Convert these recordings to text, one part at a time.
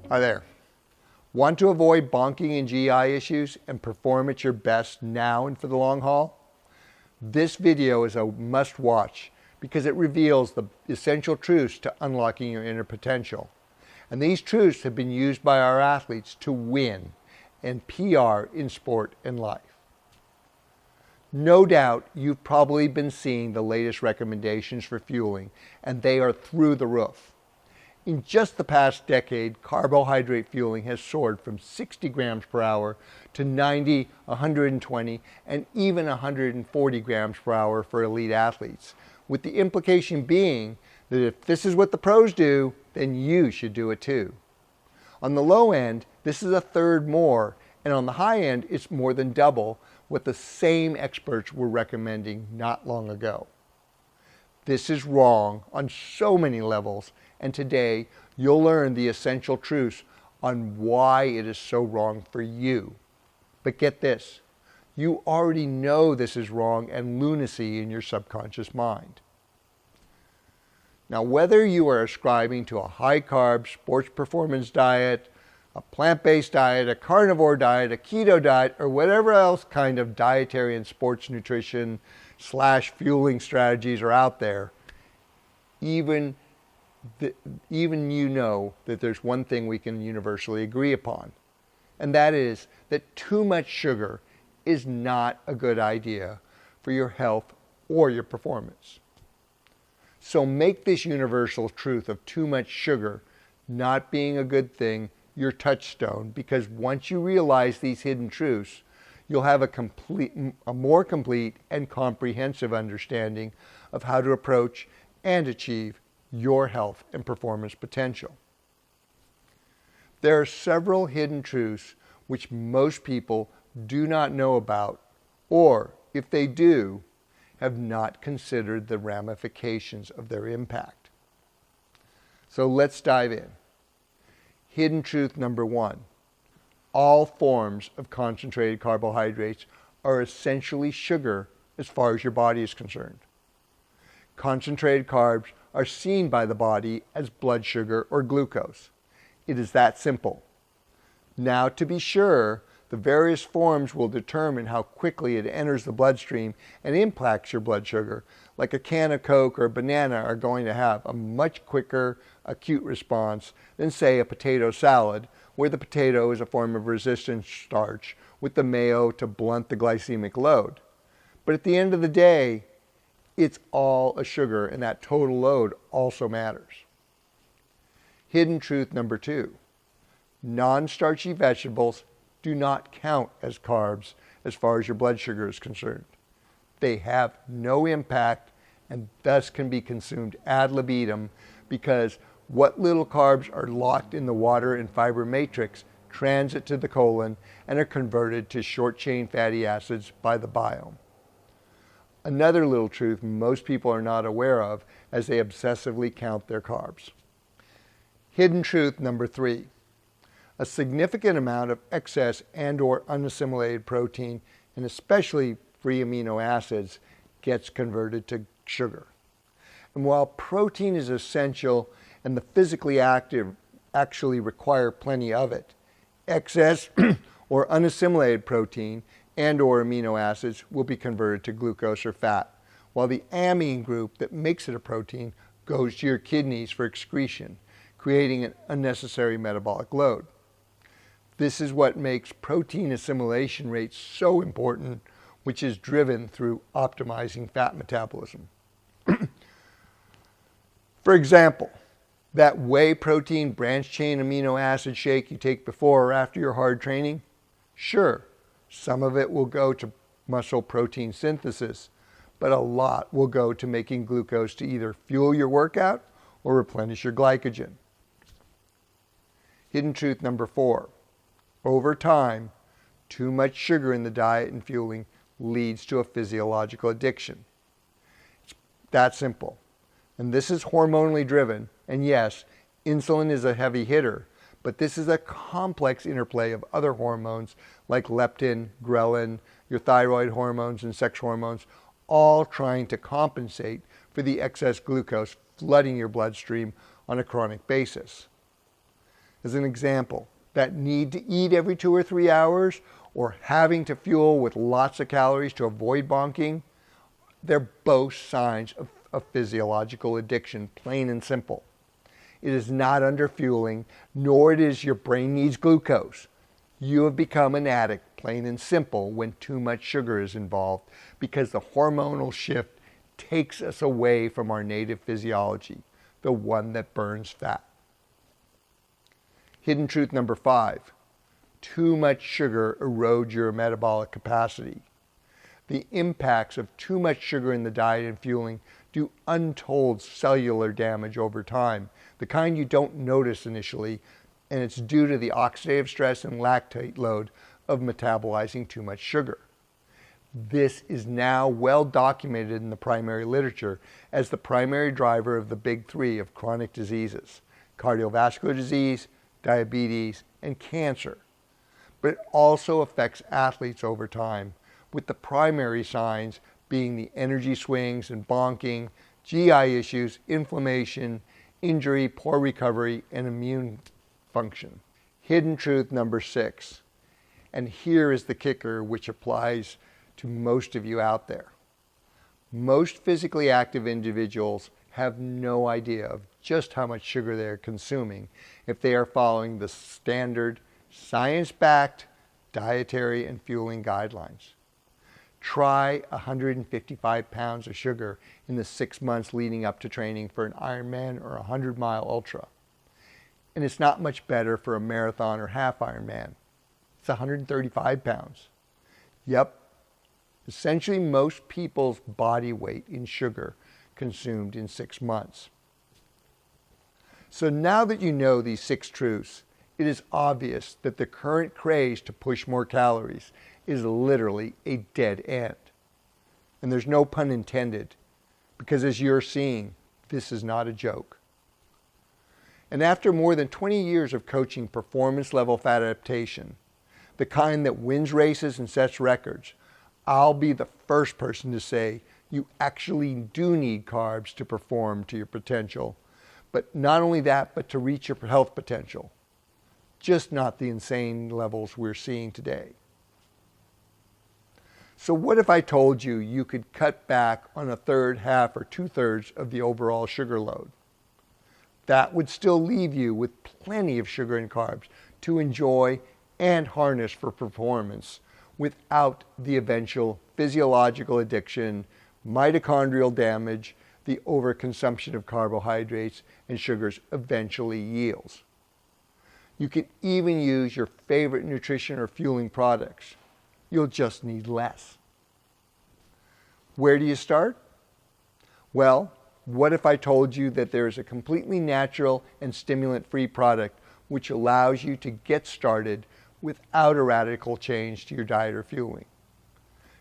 Hi there. Want to avoid bonking and GI issues and perform at your best now and for the long haul? This video is a must watch because it reveals the essential truths to unlocking your inner potential. And these truths have been used by our athletes to win and PR in sport and life. No doubt you've probably been seeing the latest recommendations for fueling, and they are through the roof. In just the past decade, carbohydrate fueling has soared from 60 grams per hour to 90, 120, and even 140 grams per hour for elite athletes, with the implication being that if this is what the pros do, then you should do it too. On the low end, this is a third more, and on the high end, it's more than double what the same experts were recommending not long ago. This is wrong on so many levels, and today you'll learn the essential truths on why it is so wrong for you. But get this, you already know this is wrong and lunacy in your subconscious mind. Now, whether you are ascribing to a high-carb sports performance diet, a plant-based diet, a carnivore diet, a keto diet, or whatever else kind of dietary and sports nutrition / fueling strategies are out there, even you know that there's one thing we can universally agree upon, and that is that too much sugar is not a good idea for your health or your performance. So make this universal truth of too much sugar not being a good thing your touchstone, because once you realize these hidden truths, you'll have a more complete and comprehensive understanding of how to approach and achieve your health and performance potential. There are several hidden truths which most people do not know about, or if they do, have not considered the ramifications of their impact. So let's dive in. Hidden truth number one: all forms of concentrated carbohydrates are essentially sugar as far as your body is concerned. Concentrated carbs are seen by the body as blood sugar or glucose. It is that simple. Now, to be sure, the various forms will determine how quickly it enters the bloodstream and impacts your blood sugar. Like a can of Coke or a banana are going to have a much quicker acute response than, say, a potato salad, where the potato is a form of resistant starch with the mayo to blunt the glycemic load. But at the end of the day, it's all a sugar, and that total load also matters. Hidden truth number two: non-starchy vegetables do not count as carbs as far as your blood sugar is concerned. They have no impact and thus can be consumed ad libitum, because what little carbs are locked in the water and fiber matrix transit to the colon and are converted to short-chain fatty acids by the biome. Another little truth most people are not aware of as they obsessively count their carbs. Hidden truth number three: a significant amount of excess and/or unassimilated protein, and especially free amino acids, gets converted to sugar. And while protein is essential and the physically active actually require plenty of it, excess or unassimilated protein and/or amino acids will be converted to glucose or fat, while the amine group that makes it a protein goes to your kidneys for excretion, creating an unnecessary metabolic load. This is what makes protein assimilation rates so important, which is driven through optimizing fat metabolism. For example, that whey protein branched chain amino acid shake you take before or after your hard training, sure, some of it will go to muscle protein synthesis, but a lot will go to making glucose to either fuel your workout or replenish your glycogen. Hidden truth number four: over time, too much sugar in the diet and fueling leads to a physiological addiction. It's that simple. And this is hormonally driven. And yes, insulin is a heavy hitter, but this is a complex interplay of other hormones like leptin, ghrelin, your thyroid hormones, and sex hormones, all trying to compensate for the excess glucose flooding your bloodstream on a chronic basis. As an example, that need to eat every 2 or 3 hours or having to fuel with lots of calories to avoid bonking, they're both signs of physiological addiction, plain and simple. It is not underfueling, nor it is your brain needs glucose. You have become an addict, plain and simple, when too much sugar is involved, because the hormonal shift takes us away from our native physiology, the one that burns fat. Hidden truth number 5, too much sugar erodes your metabolic capacity. The impacts of too much sugar in the diet and fueling do untold cellular damage over time, the kind you don't notice initially, and it's due to the oxidative stress and lactate load of metabolizing too much sugar. This is now well documented in the primary literature as the primary driver of the big 3 of chronic diseases: cardiovascular disease, diabetes, and cancer. But it also affects athletes over time, with the primary signs being the energy swings and bonking, GI issues, inflammation, injury, poor recovery, and immune function. Hidden truth number 6, and here is the kicker which applies to most of you out there. Most physically active individuals have no idea of just how much sugar they are consuming if they are following the standard science-backed dietary and fueling guidelines. Try 155 pounds of sugar in the 6 months leading up to training for an Ironman or a 100-mile ultra. And it's not much better for a marathon or half Ironman. It's 135 pounds. Yep, essentially most people's body weight in sugar consumed in 6 months. So now that you know these 6 truths, it is obvious that the current craze to push more calories is literally a dead end. And there's no pun intended, because as you're seeing, this is not a joke. And after more than 20 years of coaching performance level fat adaptation, the kind that wins races and sets records, I'll be the first person to say you actually do need carbs to perform to your potential. But not only that, but to reach your health potential. Just not the insane levels we're seeing today. So what if I told you you could cut back on 1/3, half, or 2/3 of the overall sugar load? That would still leave you with plenty of sugar and carbs to enjoy and harness for performance without the eventual physiological addiction, mitochondrial damage, the overconsumption of carbohydrates and sugars eventually yields. You can even use your favorite nutrition or fueling products. You'll just need less. Where do you start? Well, what if I told you that there is a completely natural and stimulant-free product which allows you to get started without a radical change to your diet or fueling?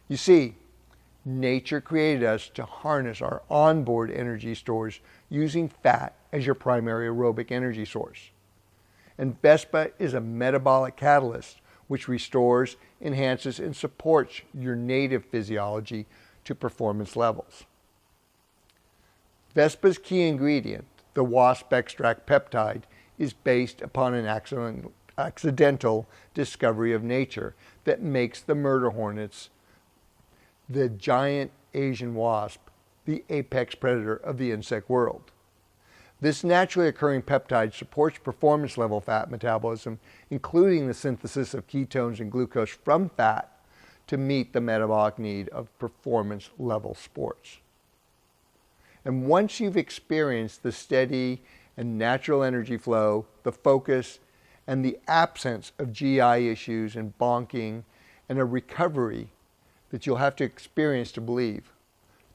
You see, nature created us to harness our onboard energy stores using fat as your primary aerobic energy source. And Vespa is a metabolic catalyst which restores, enhances, and supports your native physiology to performance levels. Vespa's key ingredient, the wasp extract peptide, is based upon an accidental discovery of nature that makes the murder hornets, the giant Asian wasp, the apex predator of the insect world. This naturally occurring peptide supports performance level fat metabolism, including the synthesis of ketones and glucose from fat to meet the metabolic need of performance level sports. And once you've experienced the steady and natural energy flow, the focus, and the absence of GI issues and bonking, and a recovery that you'll have to experience to believe,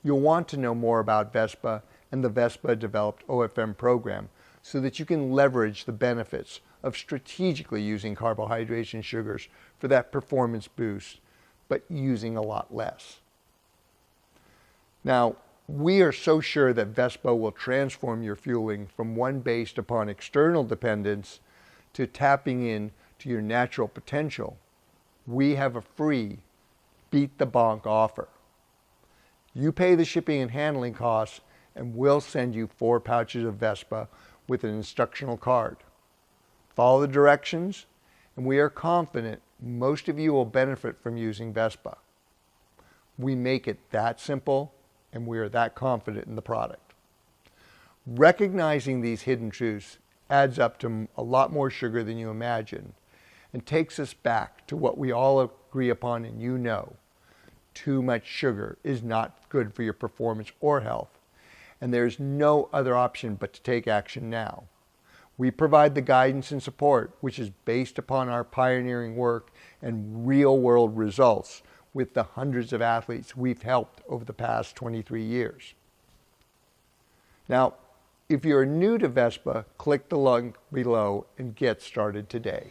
you'll want to know more about Vespa and the Vespa developed OFM program so that you can leverage the benefits of strategically using carbohydrates and sugars for that performance boost, but using a lot less. Now, we are so sure that Vespa will transform your fueling from one based upon external dependence to tapping in to your natural potential. We have a free Beat the Bonk offer. You pay the shipping and handling costs, and we'll send you 4 pouches of Vespa with an instructional card. Follow the directions, and we are confident most of you will benefit from using Vespa. We make it that simple, and we are that confident in the product. Recognizing these hidden truths adds up to a lot more sugar than you imagine and takes us back to what we all agree upon, and you know. Too much sugar is not good for your performance or health, and there's no other option but to take action now. We provide the guidance and support, which is based upon our pioneering work and real-world results with the hundreds of athletes we've helped over the past 23 years. Now, if you're new to Vespa, click the link below and get started today.